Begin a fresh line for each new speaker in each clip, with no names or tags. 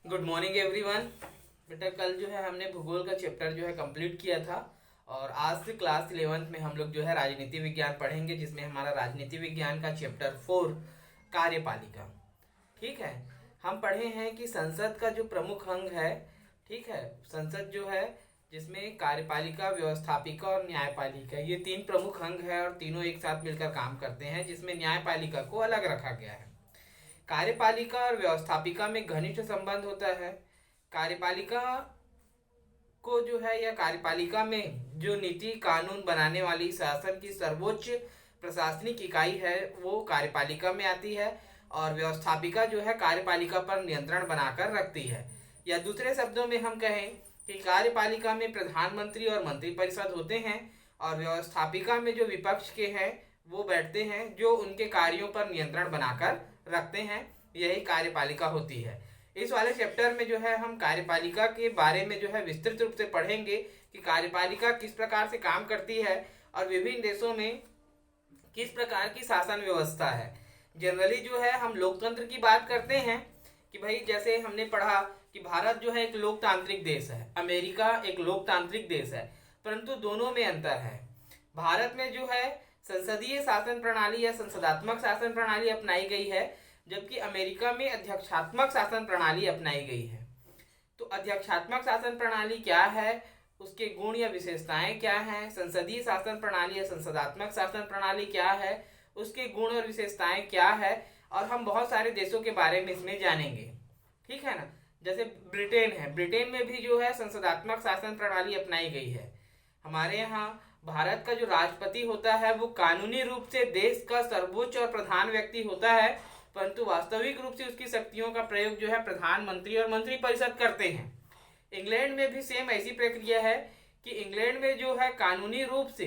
Good morning everyone. बेटा कल जो है हमने भूगोल का चैप्टर जो है कंप्लीट किया था और आज से क्लास 11th में हम लोग जो है राजनीति विज्ञान पढ़ेंगे, जिसमें हमारा राजनीति विज्ञान का चैप्टर 4 कार्यपालिका। ठीक है। हम पढ़े हैं कि संसद का जो प्रमुख अंग है, ठीक है, संसद जो है जिसमें कार्यपालिका, व्यवस्थापिका और न्यायपालिका, ये तीन प्रमुख अंग है और तीनों एक साथ मिलकर काम करते हैं, जिसमें न्यायपालिका को अलग रखा गया है। कार्यपालिका और व्यवस्थापिका में घनिष्ठ संबंध होता है। कार्यपालिका को जो है या कार्यपालिका में जो नीति कानून बनाने वाली शासन की सर्वोच्च प्रशासनिक इकाई है वो कार्यपालिका में आती है, और व्यवस्थापिका जो है कार्यपालिका पर नियंत्रण बनाकर रखती है। या दूसरे शब्दों में हम कहें कि कार्यपालिका में प्रधानमंत्री और मंत्रिपरिषद होते हैं, और व्यवस्थापिका में जो विपक्ष के हैं वो बैठते हैं, जो उनके कार्यों पर नियंत्रण बनाकर रखते हैं। यही कार्यपालिका होती है। इस वाले चैप्टर में जो है हम कार्यपालिका के बारे में जो है विस्तृत रूप से पढ़ेंगे कि कार्यपालिका किस प्रकार से काम करती है और विभिन्न देशों में किस प्रकार की शासन व्यवस्था है। जनरली जो है हम लोकतंत्र की बात करते हैं कि भाई जैसे हमने पढ़ा कि भारत जो है एक लोकतांत्रिक देश है, अमेरिका एक लोकतांत्रिक देश है, परंतु दोनों में अंतर है। भारत में जो है संसदीय शासन प्रणाली या संसदात्मक शासन प्रणाली अपनाई गई है, जबकि अमेरिका में अध्यक्षात्मक शासन प्रणाली अपनाई गई है। तो अध्यक्षात्मक शासन प्रणाली क्या है, उसके गुण या विशेषताएं क्या हैं, संसदीय शासन प्रणाली या संसदात्मक शासन प्रणाली क्या है, उसके गुण और विशेषताएं क्या है, और हम बहुत सारे देशों के बारे में इसमें जानेंगे। ठीक है ना। जैसे ब्रिटेन है, ब्रिटेन में भी जो है संसदात्मक शासन प्रणाली अपनाई गई है। हमारे यहाँ भारत का जो राष्ट्रपति होता है वो कानूनी रूप से देश का सर्वोच्च और प्रधान व्यक्ति होता है, परंतु वास्तविक रूप से उसकी शक्तियों का प्रयोग जो है प्रधानमंत्री और मंत्रिपरिषद करते हैं। इंग्लैंड में भी सेम ऐसी प्रक्रिया है कि इंग्लैंड में जो है कानूनी रूप से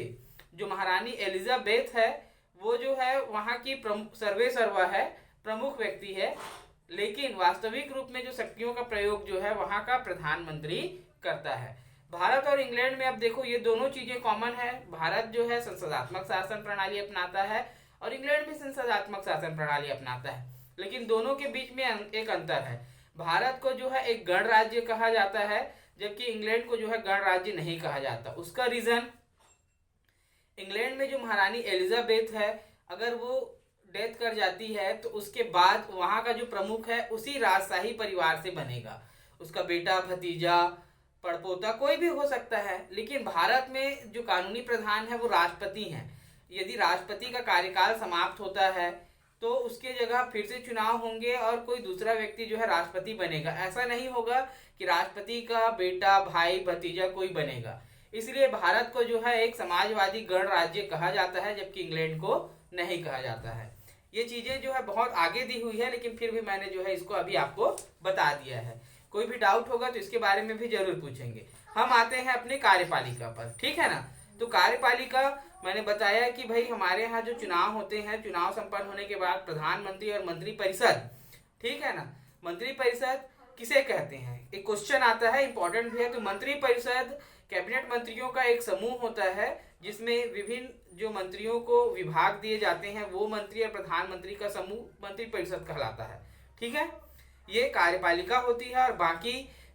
जो महारानी एलिजाबेथ है वो जो है वहाँ की सर्वे सर्वा है, प्रमुख व्यक्ति है, लेकिन वास्तविक रूप में जो शक्तियों का प्रयोग जो है वहाँ का प्रधानमंत्री करता है। भारत और इंग्लैंड में अब देखो ये दोनों चीजें कॉमन है। भारत जो है संसदात्मक शासन प्रणाली अपनाता है और इंग्लैंड भी संसदात्मक शासन प्रणाली अपनाता है, लेकिन दोनों के बीच में एक अंतर है। भारत को जो है एक गणराज्य कहा जाता है, जबकि इंग्लैंड को जो है गणराज्य नहीं कहा जाता। उसका रीजन, इंग्लैंड में जो महारानी एलिजाबेथ है अगर वो डेथ कर जाती है तो उसके बाद वहां का जो प्रमुख है उसी राजशाही परिवार से बनेगा। उसका बेटा, भतीजा, पड़पोता कोई भी हो सकता है। लेकिन भारत में जो कानूनी प्रधान है वो राष्ट्रपति हैं। यदि राष्ट्रपति का कार्यकाल समाप्त होता है तो उसके जगह फिर से चुनाव होंगे और कोई दूसरा व्यक्ति जो है राष्ट्रपति बनेगा। ऐसा नहीं होगा कि राष्ट्रपति का बेटा, भाई, भतीजा कोई बनेगा। इसलिए भारत को जो है एक समाजवादी गणराज्य कहा जाता है, जबकि इंग्लैंड को नहीं कहा जाता है। ये चीजें जो है बहुत आगे दी हुई है, लेकिन फिर भी मैंने जो है इसको अभी आपको बता दिया है। कोई भी डाउट होगा तो इसके बारे में भी जरूर पूछेंगे। हम आते हैं अपने कार्यपालिका पर, ठीक है ना। तो कार्यपालिका मैंने बताया कि भाई हमारे यहाँ जो चुनाव होते हैं, चुनाव संपन्न होने के बाद प्रधानमंत्री और मंत्रिपरिषद, ठीक है ना, मंत्रिपरिषद किसे कहते हैं, एक क्वेश्चन आता है, इंपॉर्टेंट भी है। तो मंत्रिपरिषद कैबिनेट मंत्रियों का एक समूह होता है जिसमें विभिन्न जो मंत्रियों को विभाग दिए जाते हैं वो मंत्री और प्रधानमंत्री का समूह मंत्रिपरिषद कहलाता है। ठीक है, ये कार्यपालिका होती है। और बाकी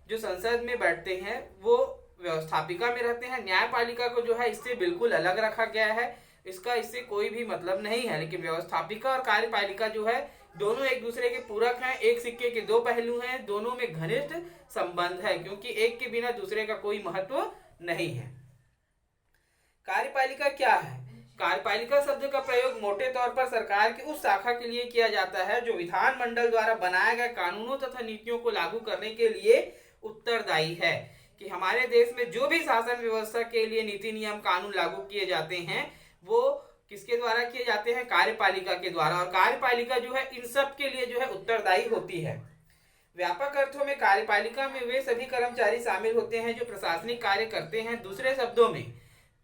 जो संसद में बैठते हैं वो व्यवस्थापिका में रहते हैं। न्यायपालिका को जो है इससे बिल्कुल अलग रखा गया है, इसका इससे कोई भी मतलब नहीं है। लेकिन व्यवस्थापिका और कार्यपालिका जो है दोनों एक दूसरे के पूरक हैं, एक सिक्के के दो पहलू हैं, दोनों में घनिष्ठ संबंध है, क्योंकि एक के बिना दूसरे का कोई महत्व नहीं है। कार्यपालिका क्या है? कार्यपालिका शब्द का प्रयोग मोटे तौर पर सरकार की उस शाखा के लिए किया जाता है जो विधानमंडल द्वारा बनाए गए कानूनों तथा नीतियों को लागू करने के लिए उत्तरदायी है। कि हमारे देश में जो भी शासन व्यवस्था के लिए नीति, नियम, कानून लागू किए जाते हैं वो किसके द्वारा किए जाते हैं? कार्यपालिका के द्वारा। और कार्यपालिका जो है इन सब के लिए जो है उत्तरदायी होती है। व्यापक अर्थों में कार्यपालिका में वे सभी कर्मचारी शामिल होते हैं जो प्रशासनिक कार्य करते हैं। दूसरे शब्दों में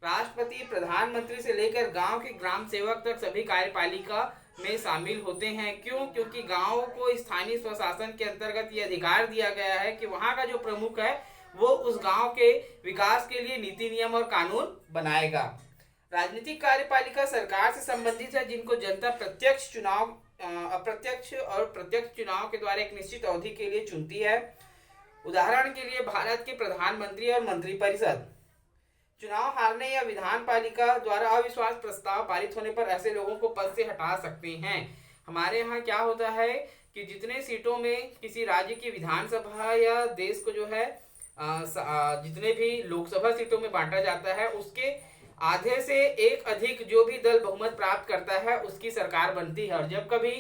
राष्ट्रपति, प्रधानमंत्री से लेकर गांव के ग्राम सेवक तक सभी कार्यपालिका में शामिल होते हैं। क्यों? क्योंकि गांव को स्थानीय स्वशासन के अंतर्गत ये अधिकार दिया गया है कि वहां का जो प्रमुख है वो उस गांव के विकास के लिए नीति, नियम और कानून बनाएगा। राजनीतिक कार्यपालिका सरकार से संबंधित है जिनको जनता प्रत्यक्ष चुनाव, अप्रत्यक्ष और प्रत्यक्ष चुनाव के द्वारा एक निश्चित अवधि के लिए चुनती है। उदाहरण के लिए भारत के प्रधानमंत्री और मंत्रिपरिषद। चुनाव हारने या विधान पालिका द्वारा अविश्वास प्रस्ताव पारित होने पर ऐसे लोगों को पद से हटा सकते हैं। हमारे यहाँ क्या होता है कि जितने सीटों में किसी राज्य की विधानसभा या देश को जो है जितने भी लोकसभा सीटों में बांटा जाता है उसके आधे से एक अधिक जो भी दल बहुमत प्राप्त करता है उसकी सरकार बनती है। और जब कभी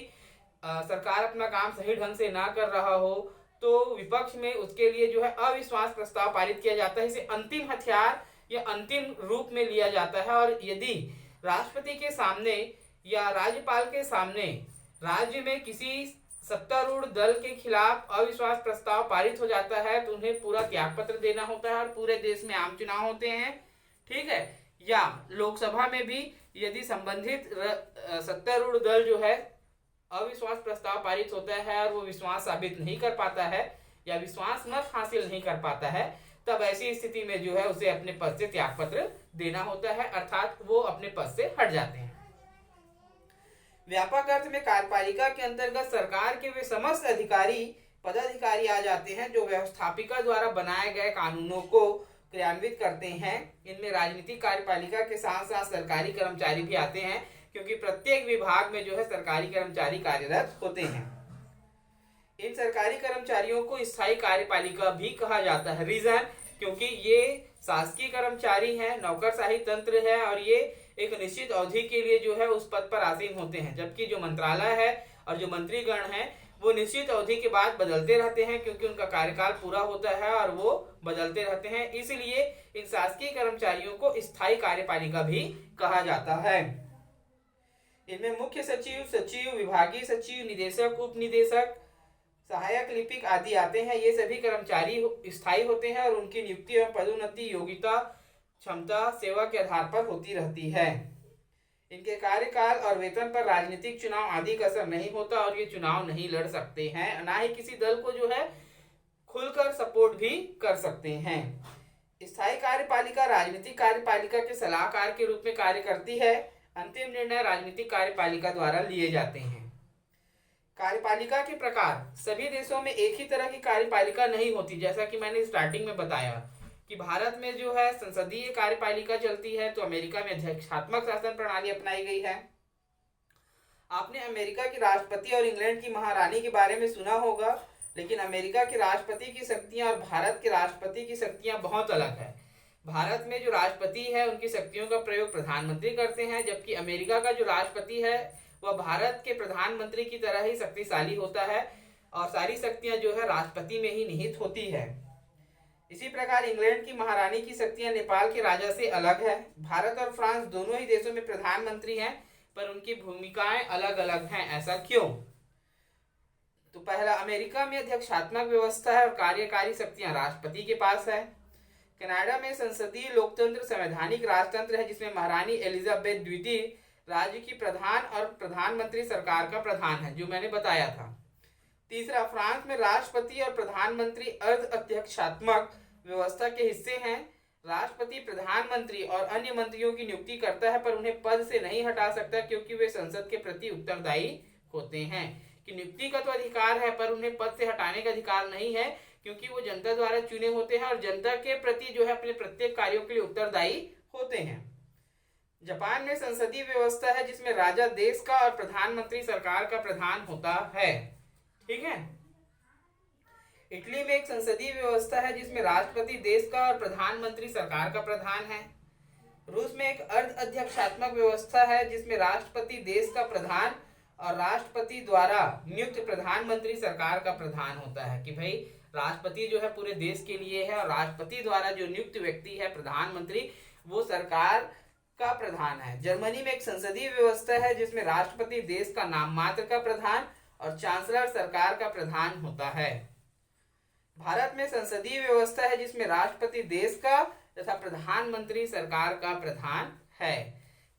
सरकार अपना काम सही ढंग से ना कर रहा हो तो विपक्ष में उसके लिए जो है अविश्वास प्रस्ताव पारित किया जाता है। इसे अंतिम हथियार या अंतिम रूप में लिया जाता है। और यदि राष्ट्रपति के सामने या राज्यपाल के सामने राज्य में किसी सत्तारूढ़ दल के खिलाफ अविश्वास प्रस्ताव पारित हो जाता है तो उन्हें पूरा त्यागपत्र देना होता है। और पूरे देश में आम चुनाव होते हैं, ठीक है। या लोकसभा में भी यदि संबंधित सत्तारूढ़ दल जो है अविश्वास प्रस्ताव पारित होता है और वो विश्वास साबित नहीं कर पाता है या विश्वास मत हासिल नहीं कर पाता है, तब ऐसी स्थिति में जो है उसे अपने पद से त्यागपत्र देना होता है, अर्थात वो अपने पद से हट जाते हैं। व्यापक अर्थ में कार्यपालिका के अंतर्गत सरकार के वे समस्त अधिकारी पदाधिकारी आ जाते हैं जो व्यवस्थापिका द्वारा बनाए गए कानूनों को क्रियान्वित करते हैं। इनमें राजनीतिक कार्यपालिका के साथ साथ सरकारी कर्मचारी भी आते हैं, क्योंकि प्रत्येक विभाग में जो है सरकारी कर्मचारी कार्यरत होते हैं। इन सरकारी कर्मचारियों को स्थायी कार्यपालिका भी कहा जाता है। रीजन, क्योंकि ये शासकीय कर्मचारी हैं, नौकरशाही तंत्र है और ये एक निश्चित अवधि के लिए जो है उस पद पर आसीन होते हैं, जबकि जो मंत्रालय है और जो मंत्रीगण हैं वो निश्चित अवधि के बाद बदलते रहते हैं, क्योंकि उनका कार्यकाल पूरा होता है और वो बदलते रहते हैं। इसलिए इन शासकीय कर्मचारियों को स्थायी कार्यपालिका भी कहा जाता है। इनमें मुख्य सचिव, सचिव, विभागीय सचिव, निदेशक, उप निदेशक, सहायक लिपिक आदि आते हैं। ये सभी कर्मचारी स्थायी होते हैं और उनकी नियुक्ति एवं पदोन्नति योग्यता, क्षमता, सेवा के आधार पर होती रहती है। इनके कार्यकाल और वेतन पर राजनीतिक चुनाव आदि का असर नहीं होता और ये चुनाव नहीं लड़ सकते हैं, ना ही किसी दल को जो है खुलकर सपोर्ट भी कर सकते हैं। स्थायी कार्यपालिका राजनीतिक कार्यपालिका के सलाहकार के रूप में कार्य करती है। अंतिम निर्णय राजनीतिक कार्यपालिका द्वारा लिए जाते हैं। कार्यपालिका के प्रकार, सभी देशों में एक ही तरह की कार्यपालिका नहीं होती। जैसा कि मैंने स्टार्टिंग में बताया कि भारत में जो है संसदीय कार्यपालिका चलती है, तो अमेरिका में अध्यक्षात्मक शासन प्रणाली अपनाई गई है। आपने अमेरिका के राष्ट्रपति और इंग्लैंड की महारानी के बारे में सुना होगा, लेकिन अमेरिका के राष्ट्रपति की शक्तियां और भारत के राष्ट्रपति की शक्तियां बहुत अलग है। भारत में जो राष्ट्रपति है उनकी शक्तियों का प्रयोग प्रधानमंत्री करते हैं, जबकि अमेरिका का जो राष्ट्रपति है वह भारत के प्रधानमंत्री की तरह ही शक्तिशाली होता है और सारी शक्तियां जो है राष्ट्रपति में ही निहित होती है। इसी प्रकार इंग्लैंड की महारानी की शक्तियां नेपाल के राजा से अलग है। भारत और फ्रांस दोनों ही देशों में प्रधानमंत्री हैं, पर उनकी भूमिकाएं अलग अलग हैं। ऐसा क्यों? तो पहला, अमेरिका में अध्यक्षात्मक व्यवस्था है और कार्यकारी शक्तियां राष्ट्रपति के पास है। कनाडा में संसदीय लोकतंत्र संवैधानिक राजतंत्र है, जिसमें महारानी एलिजाबेथ द्वितीय राज्य की प्रधान और प्रधानमंत्री सरकार का प्रधान है, जो मैंने बताया था। तीसरा, फ्रांस में राष्ट्रपति और प्रधानमंत्री अर्ध अध्यक्षात्मक व्यवस्था के हिस्से हैं। राष्ट्रपति प्रधानमंत्री और अन्य मंत्रियों की नियुक्ति करता है, पर उन्हें पद से नहीं हटा सकता, क्योंकि वे संसद के प्रति उत्तरदायी होते हैं। कि नियुक्ति का तो अधिकार है, पर उन्हें पद से हटाने का अधिकार नहीं है, क्योंकि वो जनता द्वारा चुने होते हैं और जनता के प्रति जो है अपने प्रत्येक कार्यों के लिए उत्तरदायी होते हैं। जापान में संसदीय व्यवस्था है, जिसमें राजा देश का और प्रधानमंत्री सरकार का प्रधान होता है। ठीक है। इटली में एक संसदीय व्यवस्था है, जिसमें राष्ट्रपति देश का और प्रधानमंत्री सरकार का प्रधान है। रूस में एक अर्ध अध्यक्षात्मक व्यवस्था है, जिसमें राष्ट्रपति देश का प्रधान और राष्ट्रपति द्वारा नियुक्त प्रधानमंत्री सरकार का प्रधान होता है। कि भाई राष्ट्रपति जो है पूरे देश के लिए है और राष्ट्रपति द्वारा जो नियुक्त व्यक्ति है प्रधानमंत्री, वो सरकार का प्रधान है। जर्मनी में एक संसदीय व्यवस्था है, जिसमें राष्ट्रपति देश का नाम मात्र का प्रधान और चांसलर सरकार का प्रधान होता है। भारत में संसदीय व्यवस्था है, जिसमें राष्ट्रपति देश का तथा प्रधानमंत्री सरकार का प्रधान है।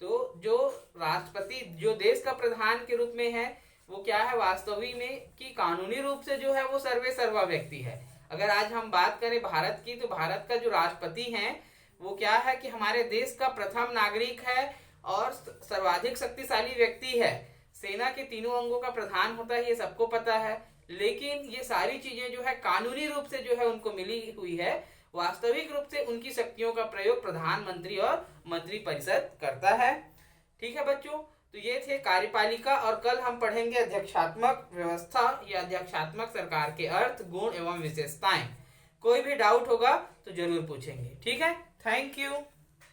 तो जो राष्ट्रपति जो देश का प्रधान के रूप में है, वो क्या है वास्तविक में कि कानूनी रूप से जो है वो सर्वे सर्वा व्यक्ति है। अगर आज हम बात करें भारत की, तो भारत का जो राष्ट्रपति है वो क्या है कि हमारे देश का प्रथम नागरिक है और सर्वाधिक शक्तिशाली व्यक्ति है। सेना के तीनों अंगों का प्रधान होता है, ये सबको पता है। लेकिन ये सारी चीजें जो है कानूनी रूप से जो है उनको मिली हुई है। वास्तविक रूप से उनकी शक्तियों का प्रयोग प्रधानमंत्री और मंत्रिपरिषद करता है। ठीक है बच्चों, तो ये थे कार्यपालिका, और कल हम पढ़ेंगे अध्यक्षात्मक व्यवस्था या अध्यक्षात्मक सरकार के अर्थ, गुण एवं विशेषताएं। कोई भी डाउट होगा तो जरूर पूछेंगे। ठीक है, थैंक यू।